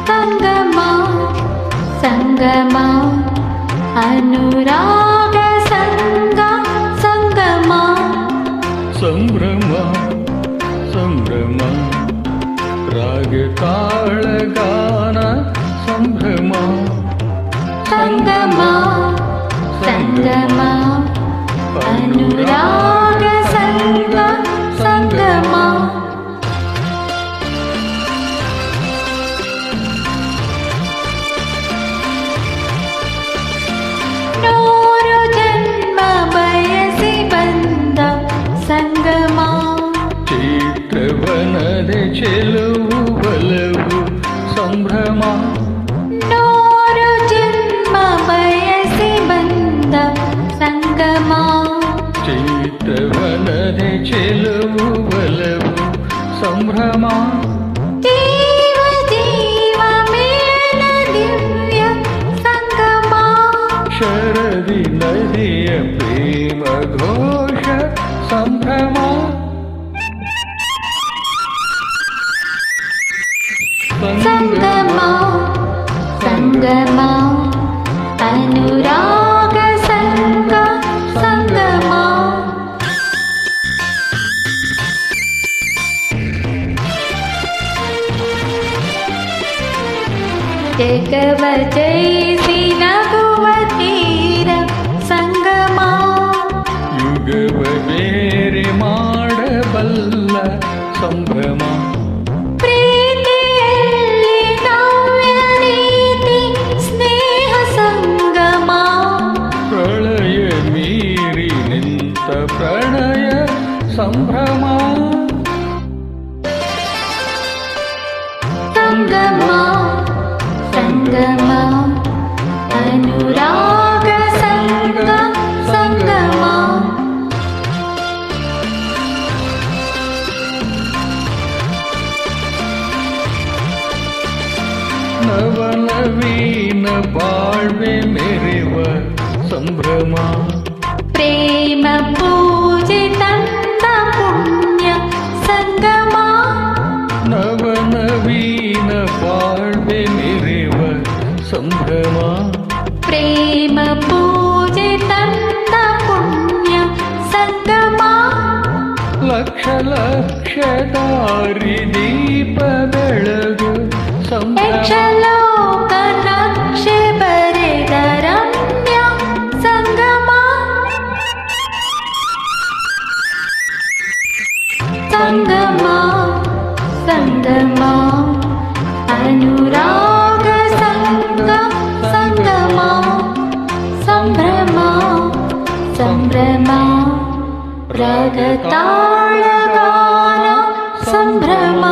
ಸಂಗಮ ಸಂಗಮ ಅನುರಾಗ ಸಂಗ ಸಂಗಮ ಸಂಭ್ರಮ ಸಂಭ್ರಮ ರಾಗ ತಾಳ ಗಾನ ಸಂಭ್ರಮ ಸಂಗಮ ಸಂಗಮ ಅನುರಾಗ ಸಂಗ ಸಂಗಮ ನೂರು ಜನ್ಮ ಬಯಸಿ ಬಂದ ಸಂಗಮ ಚೈತ್ರವನದೆ ಚೆಲುವು ಬಲವು ಸಂಭ್ರಮ ನೂರು ಜನ್ಮ ಬಯಸಿ ಬಂದ ಸಂಗಮ ಚೈತ್ರವನದೆ ಚೆಲುವು ಬಲವು ಸಂಭ್ರಮ ದೇವ ಜೀವ ಮೇಳ ದಿವ್ಯ ಸಂಗಮ ಶರದಿ ನದಿಯ ಪ್ರೇಮ ಘೋಷ ಸಂಭ್ರಮ ಸಂಗಮ ಸಂಗಮ ಅನುರಾಗ ಸಂಗ ಸಂಗಮ ಜಗವ ಜಯಿಸಿ ನಗುವ ತೀರ ಸಂಗಮ ಯುಗವ ಬೇರೆ ಮಾಡಬಲ್ಲ ಸಂಭ್ರಮ ಪ್ರೀತಿಯಲ್ಲಿ ನವ್ಯ ನೀತಿ ಸ್ನೇಹ ಸಂಗಮ ಪ್ರಳಯ ಮೀರಿ ನಿಂತ ಪ್ರಣಯ ಸಂಭ್ರಮ ಸಂಗಮ ಸಂಗಮ ಅನುರಾಗ ಸಂಗ ಸಂಗಮ ನವನವೀನ ಬಾಳ್ವೆ ಮೆರೆವ ಸಂಭ್ರಮ ಪ್ರೇಮ ಪೂಜೆ ತಂದ ಪುಣ್ಯ ಸಂಗಮ ನವನವೀನ ಬಾಳ್ವೆ ಮೆರೆವ ಸಂಭ್ರಮ ಪ್ರೇಮ ಪೂಜೆ ತಂದ ಪುಣ್ಯ ಸಂಗಮ ಲಕ್ಷ ಲಕ್ಷ ದಾರಿ ದೀಪ ಬೆಳಗು ಸಂಭ್ರಮ ಯಕ್ಷಲೋಕ ನಕ್ಷೆ ಬರೆದ ರಮ್ಯ ಸಂಗಮ ಸಂಗಮ ಸಂಗಮ ಅನುರಾಗ ಸಂಗ ಸಂಗಮ ಸಂಭ್ರಮ ಸಂಭ್ರಮ ರಾಗ ತಾಳ ಗಾನ ಸಂಭ್ರಮ